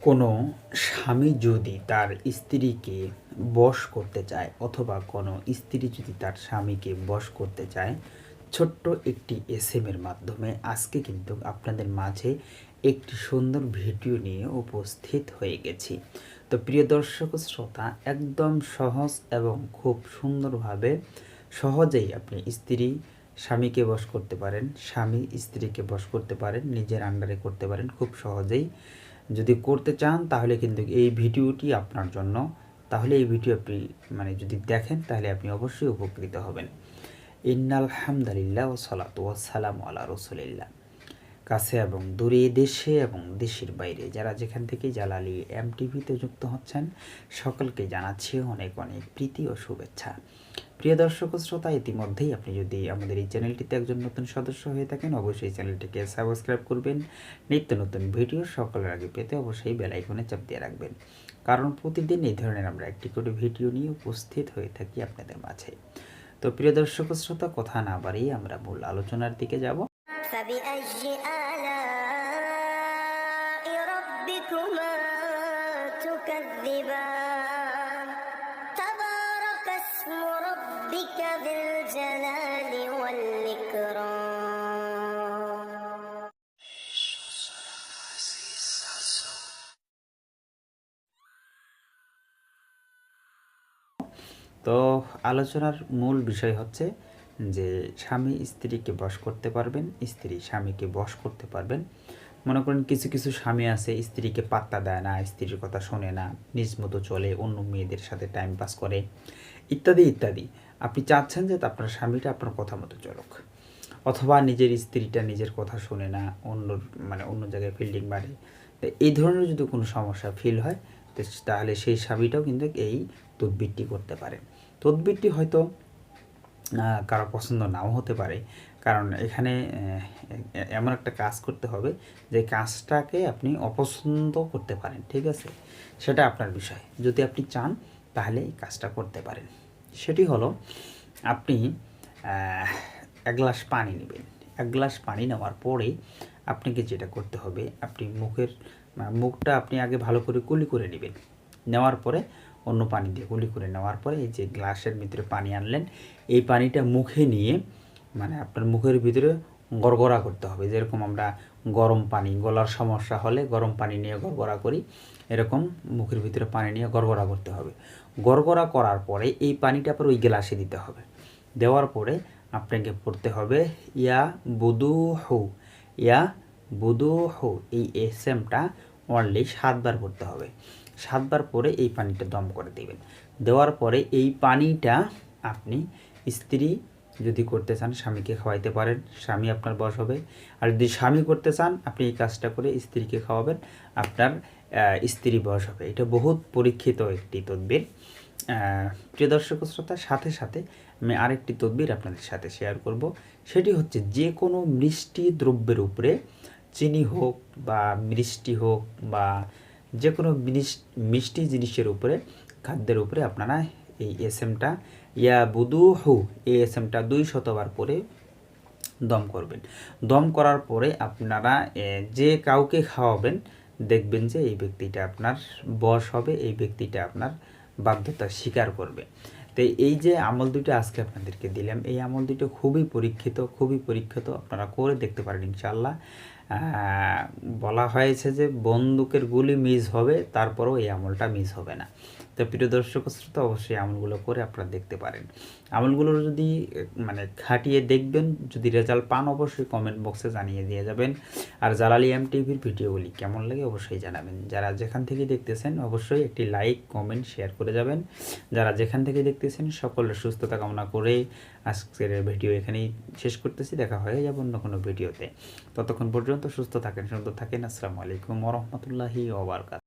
কোনো স্বামী যদি তার স্ত্রীকে বশ করতে চায় অথবা কোনো স্ত্রী যদি তার স্বামীকে বশ করতে চায়, ছোট্ট একটি এসএমের মাধ্যমে আজকে কিন্তু আপনাদের মাঝে একটি সুন্দর ভিডিও নিয়ে উপস্থিত হয়ে গেছি। তো প্রিয় দর্শক শ্রোতা, একদম সহজ এবং খুব সুন্দরভাবে সহজেই আপনি স্বামীকে বশ করতে পারেন, স্বামী স্ত্রীকে বশ করতে পারেন, নিজের আন্ডারে করতে পারেন খুব সহজেই। যদি করতে চান তাহলে কিন্তু এই ভিডিওটি আপনার জন্য। তাহলে এই ভিডিও আপনি যদি দেখেন তাহলে আপনি অবশ্যই উপকৃত হবেন। ইন্নাল হামদুলিল্লাহ ওয়া সালাতু ওয়া সালামু আলা রাসূলিল্লাহ। কাছে এবং দূরে, দেশে এবং দেশের বাইরে যারা যেখান থেকে জালালি এমটিভিতে যুক্ত হচ্ছেন সকলকে জানাচ্ছি অনেক অনেক প্রীতি ও শুভেচ্ছা। প্রিয় দর্শক শ্রোতা, ইতিমধ্যেই আপনি যদি আমাদের এই চ্যানেলটিতে একজন নতুন সদস্য হয়ে থাকেন অবশ্যই চ্যানেলটিকে সাবস্ক্রাইব করবেন। নিত্য নতুন ভিডিও সকলের আগে পেতে অবশ্যই বেল আইকনে চাপ দিয়ে রাখবেন, কারণ প্রতিদিন এই ধরনের আমরা একটি করে ভিডিও নিয়ে উপস্থিত হয়ে থাকি আপনাদের মাঝে। তো প্রিয় দর্শক শ্রোতা, কথা না বাড়িয়ে আমরা মূল আলোচনার দিকে যাব। তো আলোচনার মূল বিষয় হচ্ছে যে স্বামী স্ত্রীকে বশ করতে পারবেন, স্ত্রী স্বামীকে বশ করতে পারবেন। মনে করেন কিছু কিছু স্বামী আছে স্ত্রীকে পাত্তা দেয় না, স্ত্রীর কথা শোনে না, নিজ মতো চলে, অন্য মেয়েদের সাথে টাইম পাস করে, ইত্যাদি ইত্যাদি। আপনি চাচ্ছেন যে আপনার স্বামীটা আপনার কথা মতো চলুক, অথবা নিজের স্ত্রীটা নিজের কথা শোনে না, অন্য জায়গায় ফিল্ডিং মারে। তো এই ধরনের যদি কোনো সমস্যা ফিল হয় তাহলে সেই স্বামীটাও কিন্তু এই তদবিরটি করতে পারে। তদবিরটি হয়তো কারো পছন্দ নাও হতে পারে, কারণ এখানে এমন একটা কাজ করতে হবে যে কাজটাকে আপনি অপছন্দ করতে পারেন, ঠিক আছে? সেটা আপনার বিষয়। যদি আপনি চান তাহলে এই কাজটা করতে পারেন। সেটি হলো, আপনি এক গ্লাস পানি নেবেন। এক গ্লাস পানি নেওয়ার পরে আপনাকে যেটা করতে হবে, আপনি মুখটা আপনি আগে ভালো করে কুলি করে নেবেন। নেওয়ার পরে অন্য পানি দিয়ে কুলি করে নেওয়ার পরে এই যে গ্লাসের ভিতরে পানি আনলেন, এই পানিটা মুখে নিয়ে আপনার মুখের ভিতরে গড়গড়া করতে হবে। যেরকম আমরা গরম পানি, গলার সমস্যা হলে গরম পানি নিয়ে গড়গড়া করি, এরকম মুখের ভিতরে পানি নিয়ে গড়গড়া করতে হবে। গড়গড়া করার পরে এই পানিটা আবার ওই গ্লাসে দিতে হবে। দেওয়ার পরে আপনাকে পড়তে হবে ইয়া বুদু হু, ইয়া বুদু হু। এই এসএমটা অনলি 7 বার পড়তে হবে। 7 বার পরে এই পানিটা দম করে দেবেন। দেওয়ার পরে এই পানিটা আপনি স্ত্রী যদি করতে চান স্বামীকে খাওয়াইতে পারেন, স্বামী আপনার বশ হবে। আর যদি স্বামী করতে চান আপনি এই কাজটা করে স্ত্রীকে খাওয়াবেন, আপনার স্ত্রী বশ হবে। এটা বহুত পরীক্ষিত একটি তদবির। প্রিয় দর্শক শ্রোতার সাথে সাথে আমি আরেকটি তদবির আপনাদের সাথে শেয়ার করব। সেটি হচ্ছে, যে কোনো মিষ্টি দ্রব্যের উপরে, চিনি হোক বা মিষ্টি হোক বা যে কোনো মিষ্টি জিনিসের উপরে, খাদ্যের উপরে আপনারা এই এসএমটা ইয়া বুদু হু, এই এসএমটা 200 বার করে দম করবেন। দম করার পরে আপনারা যে কাউকে খাওয়াবেন দেখবেন যে এই ব্যক্তিটা আপনার বশ হবে, এই ব্যক্তিটা আপনার বাধ্যতা স্বীকার করবে। তো এই যে আমল দুটো আজকে আপনাদেরকে দিলাম, এই আমল দুটো খুবই পরীক্ষিত, আপনারা করে দেখতে পারেন ইনশাআল্লাহ। বলা হয়েছে যে বন্দুকের গুলি মিস হবে, তারপরেও এই আমলটা মিস হবে না। তো প্রিয় দর্শক শ্রোতা, অবশ্যই আমলগুলো করে আপনারা দেখতে পারেন। আমলগুলো যদি খাটিয়ে দেখবেন, যদি রেজাল্ট পান অবশ্যই কমেন্ট বক্সে জানিয়ে দিয়ে যাবেন। আর জালালি এমটিভির ভিডিওগুলি কেমন লাগে অবশ্যই জানাবেন। যারা যেখান থেকে দেখতেছেন অবশ্যই একটি লাইক, কমেন্ট, শেয়ার করে যাবেন। যারা যেখান থেকে দেখতেছেন সকলের সুস্থতা কামনা করে আজকের ভিডিও এখানেই শেষ করতেছি। দেখা হয়ে যাবে অন্য কোনো ভিডিওতে। ততক্ষণ পর্যন্ত সুস্থ থাকেন, সুন্দর থাকেন। আসসালামু আলাইকুম ওয়া রাহমাতুল্লাহি ওয়া বারাকাতুহু।